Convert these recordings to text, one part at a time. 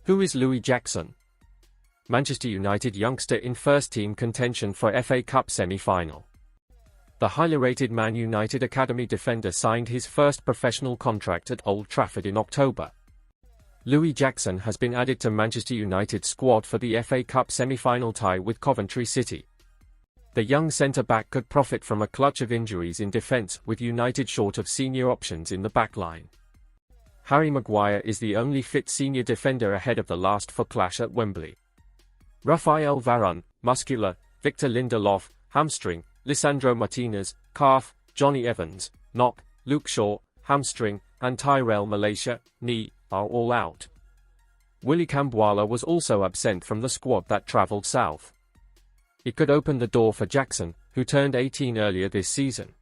Who is Louis Jackson? Manchester United youngster in first-team contention for FA Cup semi-final. The highly rated Man United Academy defender signed his first professional contract at Old Trafford in October. Louis Jackson has been added to Manchester United's squad for the FA Cup semi-final tie with Coventry City. The young centre-back could profit from a clutch of injuries in defence, with United short of senior options in the backline. Harry Maguire is the only fit senior defender ahead of the last foot clash at Wembley. Raphael Varane, muscular; Victor Lindelof, hamstring; Lisandro Martinez, calf; Jonny Evans, knock; Luke Shaw, hamstring; and Tyrell Malacia, knee, are all out. Willy Kambwala was also absent from the squad that travelled south. It could open the door for Jackson, who turned 18 earlier this season.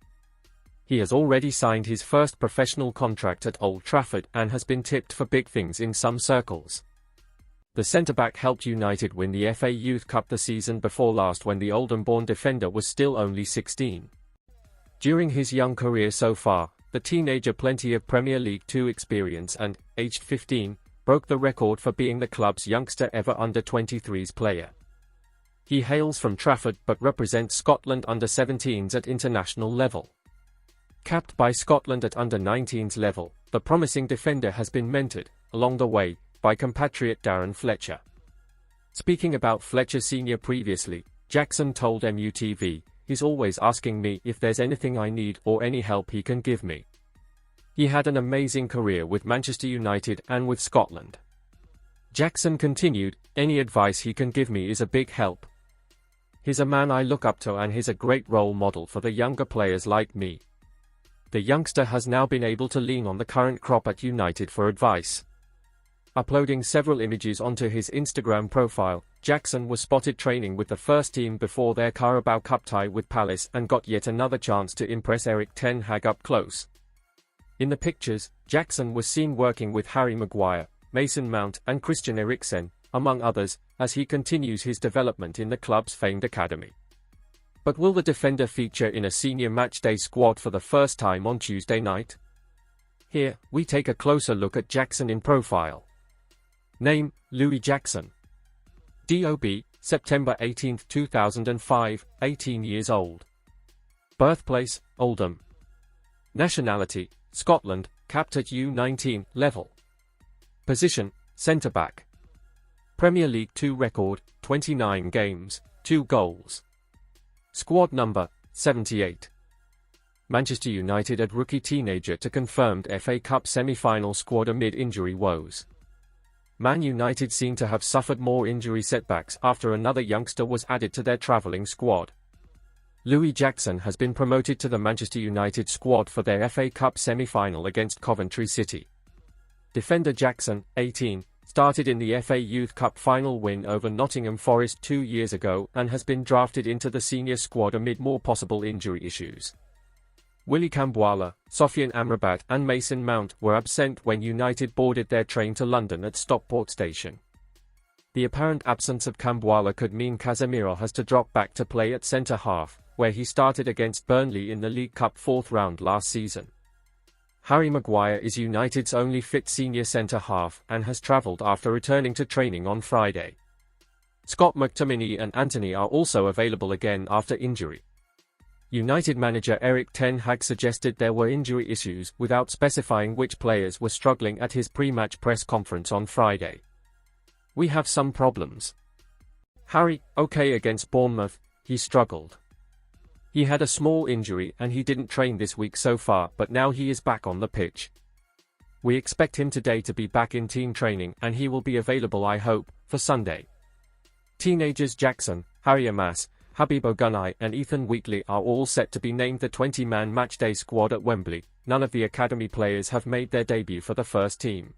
He has already signed his first professional contract at Old Trafford and has been tipped for big things in some circles. The centre-back helped United win the FA Youth Cup the season before last when the Oldham-born defender was still only 16. During his young career so far, the teenager plenty of Premier League 2 experience and, aged 15, broke the record for being the club's youngster ever under-23s player. He hails from Trafford but represents Scotland under-17s at international level. Capped by Scotland at under-19s level, the promising defender has been mentored, along the way, by compatriot Darren Fletcher. Speaking about Fletcher Sr. previously, Jackson told MUTV, "He's always asking me if there's anything I need or any help he can give me. He had an amazing career with Manchester United and with Scotland." Jackson continued, "Any advice he can give me is a big help. He's a man I look up to and he's a great role model for the younger players like me." The youngster has now been able to lean on the current crop at United for advice. Uploading several images onto his Instagram profile, Jackson was spotted training with the first team before their Carabao Cup tie with Palace and got yet another chance to impress Erik ten Hag up close. In the pictures, Jackson was seen working with Harry Maguire, Mason Mount and Christian Eriksen, among others, as he continues his development in the club's famed academy. But will the defender feature in a senior matchday squad for the first time on Tuesday night? Here, we take a closer look at Jackson in profile. Name, Louis Jackson. DOB, September 18, 2005, 18 years old. Birthplace, Oldham. Nationality, Scotland, capped at U19 level. Position, centre-back. Premier League 2 record, 29 games, 2 goals. Squad number, 78. Manchester United add rookie teenager to confirmed FA Cup semi-final squad amid injury woes. Man United seem to have suffered more injury setbacks after another youngster was added to their travelling squad. Louis Jackson has been promoted to the Manchester United squad for their FA Cup semi-final against Coventry City. Defender Jackson, 18, started in the FA Youth Cup final win over Nottingham Forest 2 years ago and has been drafted into the senior squad amid more possible injury issues. Willy Kambwala, Sofian Amrabat and Mason Mount were absent when United boarded their train to London at Stockport Station. The apparent absence of Kambwala could mean Casemiro has to drop back to play at centre-half, where he started against Burnley in the League Cup 4th round last season. Harry Maguire is United's only fit senior centre-half and has travelled after returning to training on Friday. Scott McTominay and Antony are also available again after injury. United manager Erik ten Hag suggested there were injury issues without specifying which players were struggling at his pre-match press conference on Friday. "We have some problems. Harry, okay against Bournemouth, he struggled. He had a small injury and he didn't train this week so far, but now he is back on the pitch. We expect him today to be back in team training and he will be available, I hope, for Sunday." Teenagers Jackson, Harry Amas, Habib Ogunai and Ethan Wheatley are all set to be named the 20-man matchday squad at Wembley. None of the academy players have made their debut for the first team.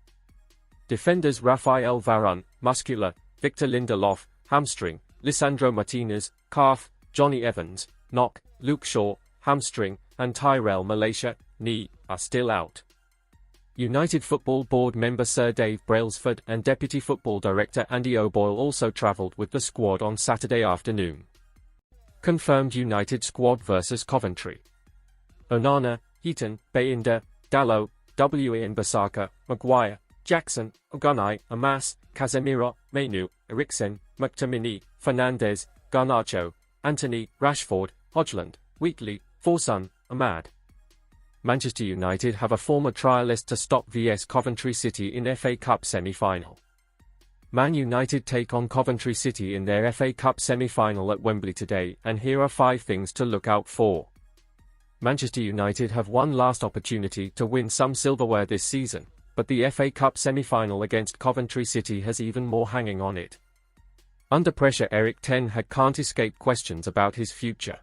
Defenders Raphael Varane, muscular; Victor Lindelof, hamstring; Lisandro Martinez, calf; Jonny Evans, knock; Luke Shaw, hamstring; and Tyrell Malacia, knee, are still out. United Football Board member Sir Dave Brailsford and Deputy Football Director Andy O'Boyle also travelled with the squad on Saturday afternoon. Confirmed United squad versus Coventry. Onana, Heaton, Bayindir, Dalot, Wan-Bissaka, Maguire, Jackson, Jonny, Evans, Casemiro, Mainoo, Eriksen, McTominay, Fernandes, Garnacho, Antony, Rashford, Højlund, Wheatley, Forson, Ahmad. Manchester United have a former trialist to stop vs Coventry City in FA Cup semi-final. Man United take on Coventry City in their FA Cup semi-final at Wembley today, and here are 5 things to look out for. Manchester United have one last opportunity to win some silverware this season, but the FA Cup semi-final against Coventry City has even more hanging on it. Under pressure, Erik ten Hag can't escape questions about his future.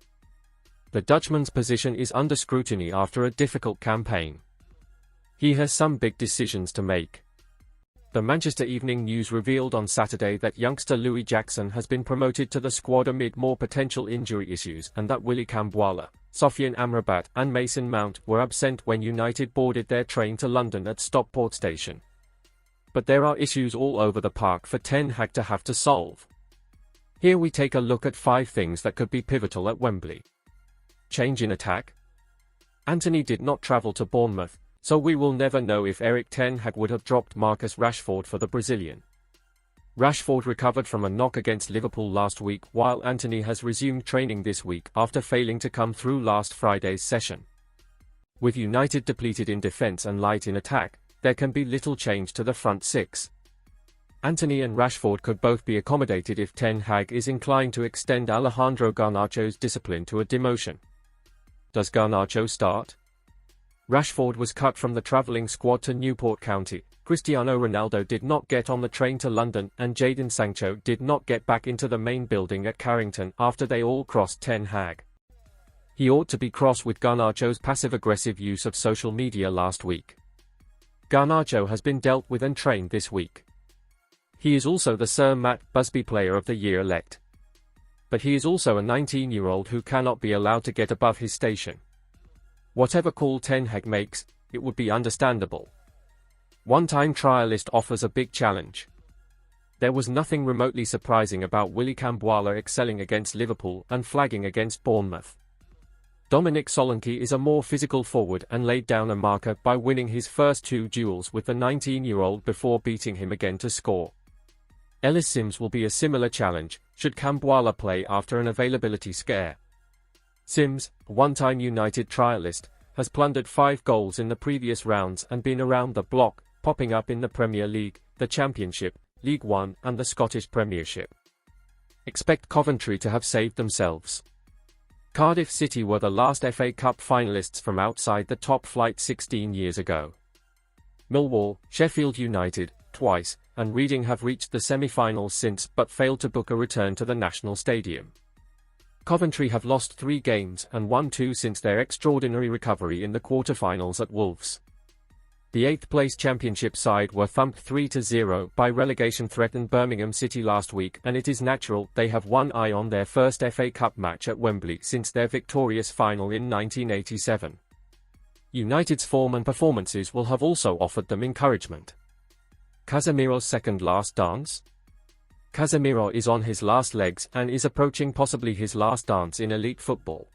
The Dutchman's position is under scrutiny after a difficult campaign. He has some big decisions to make. The Manchester Evening News revealed on Saturday that youngster Louis Jackson has been promoted to the squad amid more potential injury issues, and that Willy Kambwala, Sofiane Amrabat and Mason Mount were absent when United boarded their train to London at Stockport Station. But there are issues all over the park for ten Hag to have to solve. Here we take a look at 5 things that could be pivotal at Wembley. Change in attack. Antony did not travel to Bournemouth, so we will never know if Erik ten Hag would have dropped Marcus Rashford for the Brazilian. Rashford recovered from a knock against Liverpool last week, while Antony has resumed training this week after failing to come through last Friday's session. With United depleted in defence and light in attack, there can be little change to the front 6. Antony and Rashford could both be accommodated if ten Hag is inclined to extend Alejandro Garnacho's discipline to a demotion. Does Garnacho start? Rashford was cut from the travelling squad to Newport County, Cristiano Ronaldo did not get on the train to London, and Jadon Sancho did not get back into the main building at Carrington after they all crossed ten Hag. He ought to be cross with Garnacho's passive-aggressive use of social media last week. Garnacho has been dealt with and trained this week. He is also the Sir Matt Busby Player of the Year elect. But he is also a 19-year-old who cannot be allowed to get above his station. Whatever call ten Hag makes, it would be understandable. One-time trialist offers a big challenge. There was nothing remotely surprising about Willy Kambwala excelling against Liverpool and flagging against Bournemouth. Dominic Solanke is a more physical forward and laid down a marker by winning his first 2 duels with the 19-year-old before beating him again to score. Ellis Sims will be a similar challenge, should Kambwala play after an availability scare. Sims, a one-time United trialist, has plundered 5 goals in the previous rounds and been around the block, popping up in the Premier League, the Championship, League One and the Scottish Premiership. Expect Coventry to have saved themselves. Cardiff City were the last FA Cup finalists from outside the top flight 16 years ago. Millwall, Sheffield United, twice, and Reading have reached the semi-finals since but failed to book a return to the National Stadium. Coventry have lost 3 games and won 2 since their extraordinary recovery in the quarter-finals at Wolves. The 8th-place Championship side were thumped 3-0 by relegation-threatened Birmingham City last week, and it is natural they have one eye on their first FA Cup match at Wembley since their victorious final in 1987. United's form and performances will have also offered them encouragement. Casemiro's second last dance? Casemiro is on his last legs and is approaching possibly his last dance in elite football.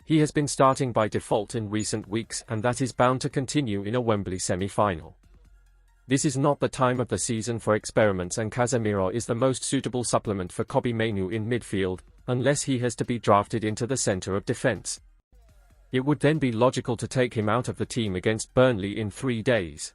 He has been starting by default in recent weeks, and that is bound to continue in a Wembley semi-final. This is not the time of the season for experiments, and Casemiro is the most suitable supplement for Kobbie Mainoo in midfield, unless he has to be drafted into the centre of defence. It would then be logical to take him out of the team against Burnley in 3 days.